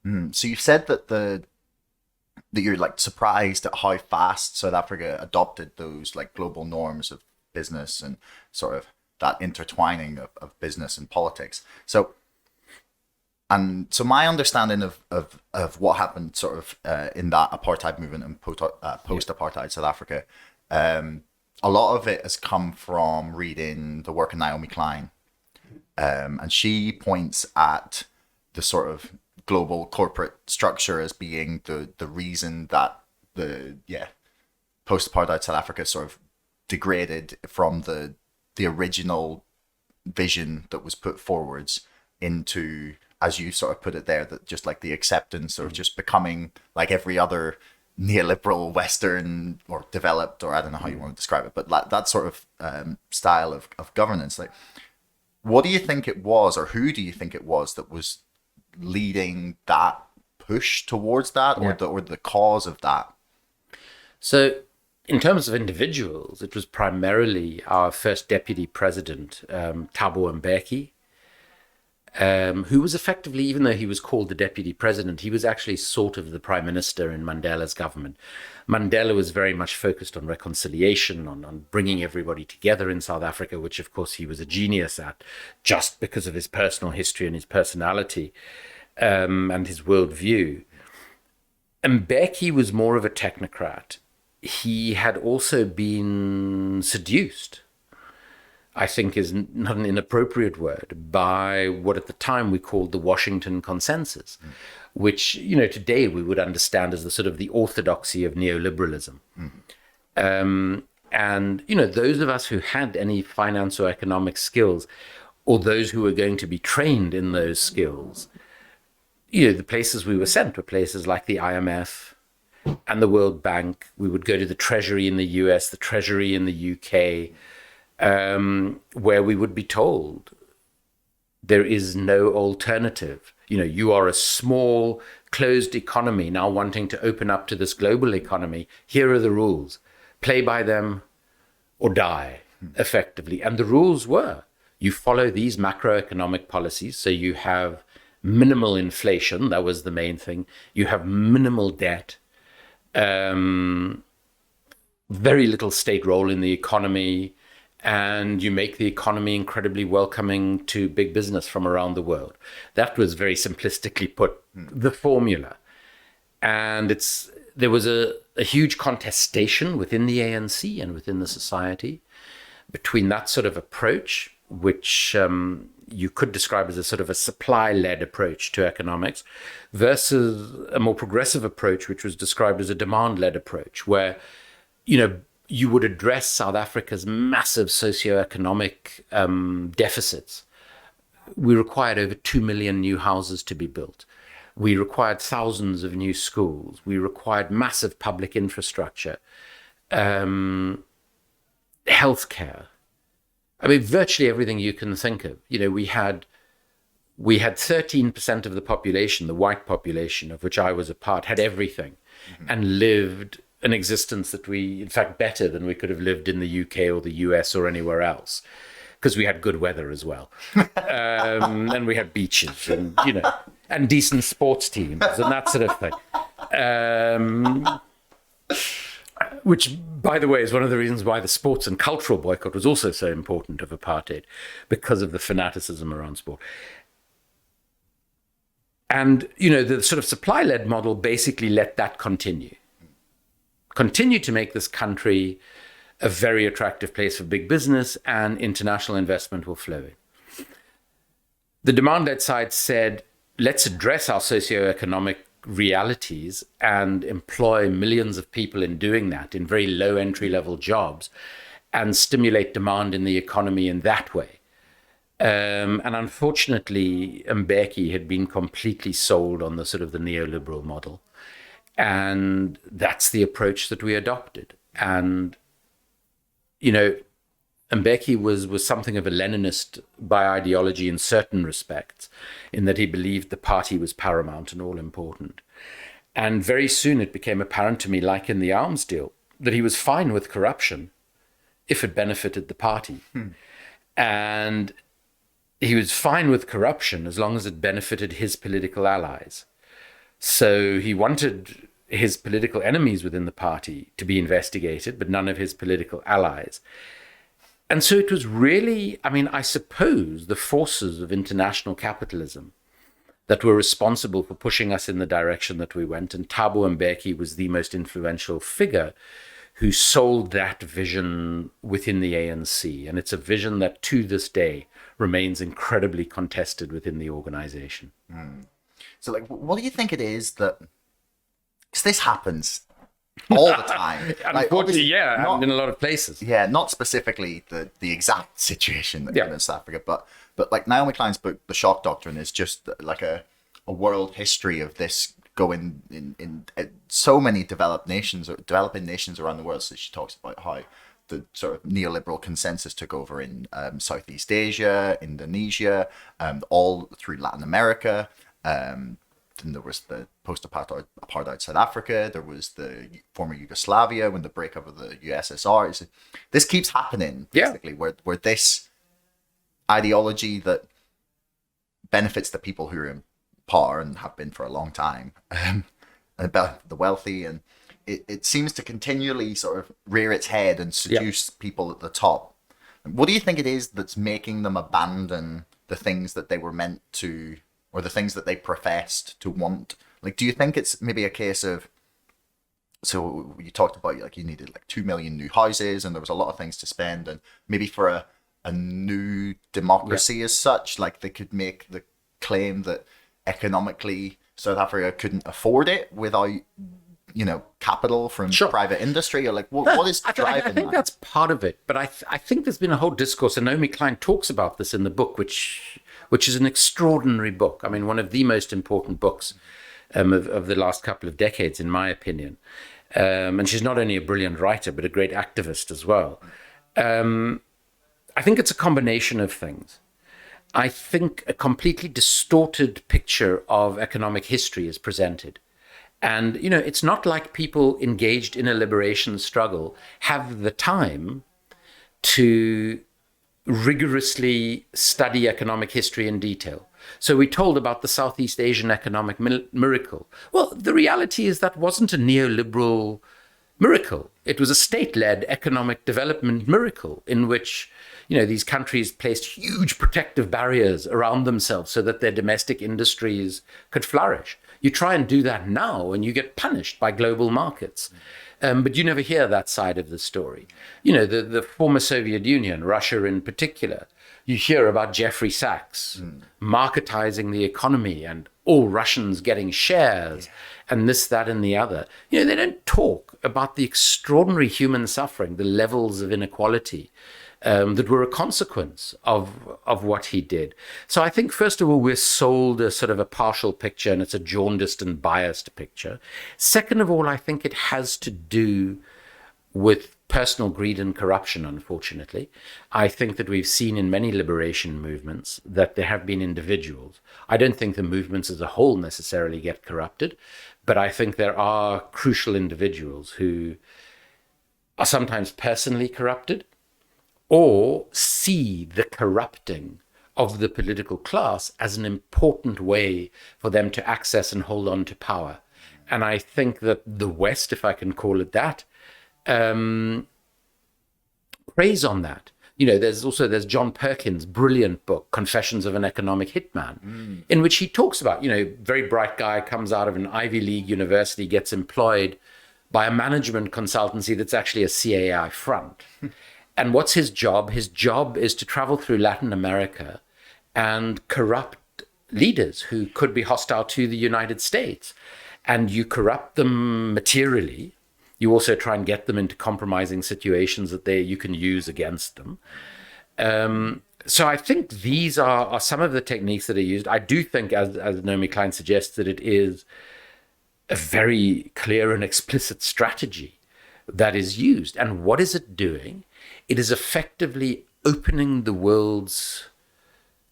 So you said that you're like surprised at how fast South Africa adopted those like global norms of business and sort of that intertwining of business and politics. So my understanding of what happened sort of in that apartheid movement and post apartheid South Africa, a lot of it has come from reading the work of Naomi Klein, and she points at the sort of global corporate structure as being the reason that the post apartheid South Africa sort of degraded from the original vision that was put forwards into, as you sort of put it there, that just like the acceptance or just becoming like every other neoliberal Western or developed, or I don't know how you want to describe it, but that sort of style of governance. Like, what do you think it was, or who do you think it was that was leading that push towards that, or the cause of that? So, in terms of individuals, it was primarily our first deputy president, Thabo Mbeki, who was effectively, even though he was called the deputy president, he was actually sort of the prime minister in Mandela's government. Mandela was very much focused on reconciliation, on bringing everybody together in South Africa, which of course he was a genius at, just because of his personal history and his personality and his worldview. Mbeki was more of a technocrat. He had also been seduced, I think is not an inappropriate word, by what at the time we called the Washington Consensus, which, today we would understand as the sort of the orthodoxy of neoliberalism. And, those of us who had any finance or economic skills, or those who were going to be trained in those skills, the places we were sent were places like the IMF and the World Bank. We would go to the Treasury in the US, the Treasury in the UK, where we would be told there is no alternative. You are a small, closed economy now wanting to open up to this global economy. Here are the rules. Play by them or die, effectively. And the rules were, you follow these macroeconomic policies, so you have minimal inflation. That was the main thing. You have minimal debt. Very little state role in the economy, and you make the economy incredibly welcoming to big business from around the world. That was very simplistically put, the formula. And there was a huge contestation within the ANC and within the society between that sort of approach, which you could describe as a sort of a supply-led approach to economics, versus a more progressive approach, which was described as a demand-led approach, where, you would address South Africa's massive socioeconomic deficits. We required over 2 million new houses to be built. We required thousands of new schools. We required massive public infrastructure, healthcare. I mean, virtually everything you can think of. We had 13% of the population, the white population, of which I was a part, had everything, and lived an existence that in fact, better than we could have lived in the UK or the US or anywhere else, because we had good weather as well. And we had beaches and decent sports teams and that sort of thing. Which, by the way, is one of the reasons why the sports and cultural boycott was also so important of apartheid, because of the fanaticism around sport. And, the sort of supply-led model basically let that continue to make this country a very attractive place for big business, and international investment will flow in. The demand-led side said, let's address our socioeconomic realities and employ millions of people in doing that, in very low entry-level jobs, and stimulate demand in the economy in that way. And unfortunately, Mbeki had been completely sold on the sort of the neoliberal model. And that's the approach that we adopted. And, Mbeki was something of a Leninist by ideology in certain respects, in that he believed the party was paramount and all important. And very soon it became apparent to me, like in the arms deal, that he was fine with corruption if it benefited the party. And he was fine with corruption as long as it benefited his political allies. So he wanted his political enemies within the party to be investigated, but none of his political allies. And so it was really, I mean, I suppose the forces of international capitalism that were responsible for pushing us in the direction that we went. And Thabo Mbeki was the most influential figure who sold that vision within the ANC. And it's a vision that to this day remains incredibly contested within the organization. So, like, what do you think it is that... Because this happens all the time. Unfortunately, yeah, not, in a lot of places. Yeah, not specifically the exact situation in South Africa, but like Naomi Klein's book, The Shock Doctrine, is just like a world history of this going in so many developing nations around the world. So she talks about how the sort of neoliberal consensus took over in Southeast Asia, Indonesia, all through Latin America. Then there was the post-apartheid South Africa. There was the former Yugoslavia when the breakup of the USSR. This keeps happening, basically, where this ideology that benefits the people who are in power and have been for a long time, about the wealthy, and it seems to continually sort of rear its head and seduce people at the top. What do you think it is that's making them abandon the things that they were meant to, or the things that they professed to want? Like, do you think it's maybe a case of, so you talked about, like, you needed like 2 million new houses and there was a lot of things to spend, and maybe for a new democracy as such, like they could make the claim that economically South Africa couldn't afford it without, capital from private industry, or like what is driving I think that's part of it, but I think there's been a whole discourse, and Naomi Klein talks about this in the book, which is an extraordinary book. I mean, one of the most important books of the last couple of decades, in my opinion. And she's not only a brilliant writer, but a great activist as well. I think it's a combination of things. I think a completely distorted picture of economic history is presented. And, it's not like people engaged in a liberation struggle have the time to rigorously study economic history in detail. So we're told about the Southeast Asian economic miracle. Well, the reality is that wasn't a neoliberal miracle. It was a state-led economic development miracle in which, these countries placed huge protective barriers around themselves so that their domestic industries could flourish. You try and do that now and you get punished by global markets. But you never hear that side of the story. The former Soviet Union, Russia in particular, you hear about Jeffrey Sachs marketizing the economy and all Russians getting shares and this, that, and the other. They don't talk about the extraordinary human suffering, the levels of inequality that were a consequence of what he did. So I think, first of all, we're sold a sort of a partial picture, and it's a jaundiced and biased picture. Second of all, I think it has to do with personal greed and corruption, unfortunately. I think that we've seen in many liberation movements that there have been individuals. I don't think the movements as a whole necessarily get corrupted, but I think there are crucial individuals who are sometimes personally corrupted, or see the corrupting of the political class as an important way for them to access and hold on to power. And I think that the West, if I can call it that, preys on that. There's John Perkins' brilliant book, Confessions of an Economic Hitman, in which he talks about, very bright guy, comes out of an Ivy League university, gets employed by a management consultancy that's actually a CAI front. And what's his job? His job is to travel through Latin America and corrupt leaders who could be hostile to the United States. And you corrupt them materially. You also try and get them into compromising situations that you can use against them. So I think these are some of the techniques that are used. I do think, as Naomi Klein suggests, that it is a very clear and explicit strategy that is used. And what is it doing? It is effectively opening the world's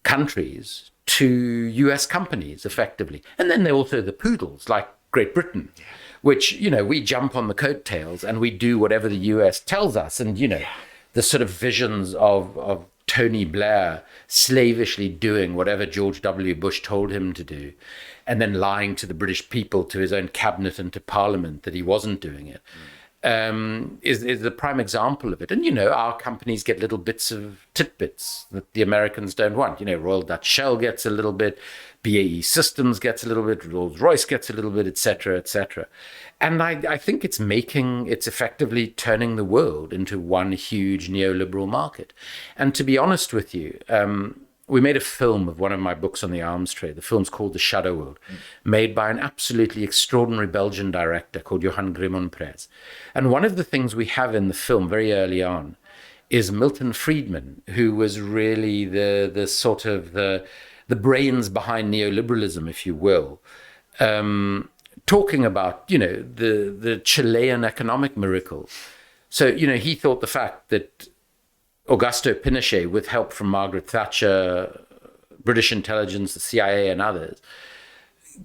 countries to US companies, effectively. And then there are also the poodles, like Great Britain, which, we jump on the coattails and we do whatever the US tells us. And, the sort of visions of Tony Blair slavishly doing whatever George W. Bush told him to do, and then lying to the British people, to his own cabinet and to Parliament that he wasn't doing it, is the prime example of it. And, you know, our companies get little bits of tidbits that the Americans don't want. You know, Royal Dutch Shell gets a little bit, BAE Systems gets a little bit, Rolls-Royce gets a little bit, et cetera, et cetera. And I think it's effectively turning the world into one huge neoliberal market. And to be honest with you, we made a film of one of my books on the arms trade. The film's called The Shadow World, made by an absolutely extraordinary Belgian director called Johan Grimon-Prez. And one of the things we have in the film very early on is Milton Friedman, who was really the sort of the brains behind neoliberalism, if you will, talking about, you know, the Chilean economic miracle. So, you know, he thought the fact that Augusto Pinochet, with help from Margaret Thatcher, British intelligence, the CIA and others,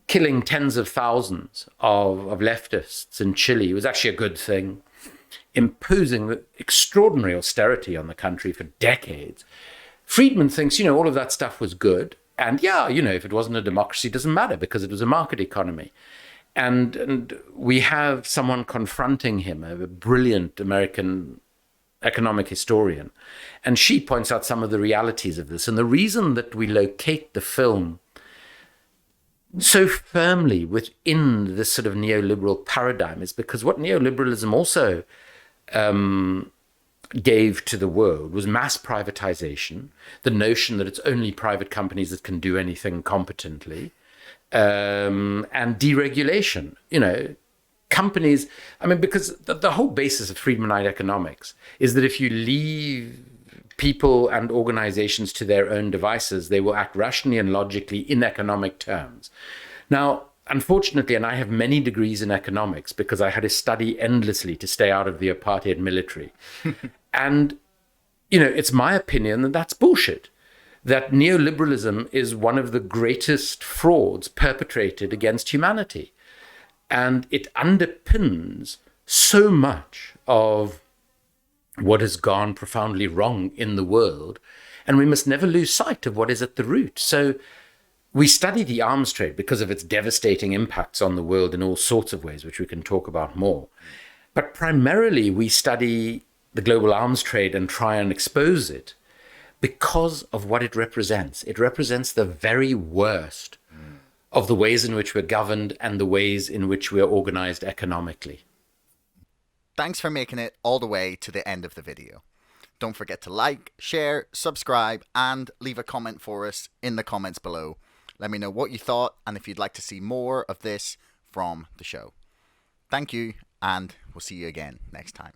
killing tens of thousands of leftists in Chile was actually a good thing, imposing extraordinary austerity on the country for decades. Friedman thinks, you know, all of that stuff was good. And yeah, you know, if it wasn't a democracy, it doesn't matter because it was a market economy. And we have someone confronting him, a brilliant American economic historian, and she points out some of the realities of this. And the reason that we locate the film so firmly within this sort of neoliberal paradigm is because what neoliberalism also gave to the world was mass privatization, the notion that it's only private companies that can do anything competently, and deregulation. You know, companies, I mean, because the whole basis of Friedmanite economics is that if you leave people and organizations to their own devices, they will act rationally and logically in economic terms. Now, unfortunately, and I have many degrees in economics because I had to study endlessly to stay out of the apartheid military. And, you know, it's my opinion that that's bullshit. That neoliberalism is one of the greatest frauds perpetrated against humanity. And it underpins so much of what has gone profoundly wrong in the world. And we must never lose sight of what is at the root. So we study the arms trade because of its devastating impacts on the world in all sorts of ways, which we can talk about more. But primarily we study the global arms trade and try and expose it because of what it represents. It represents the very worst of the ways in which we're governed and the ways in which we're organized economically. Thanks for making it all the way to the end of the video. Don't forget to like, share, subscribe, and leave a comment for us in the comments below. Let me know what you thought and if you'd like to see more of this from the show. Thank you, and we'll see you again next time.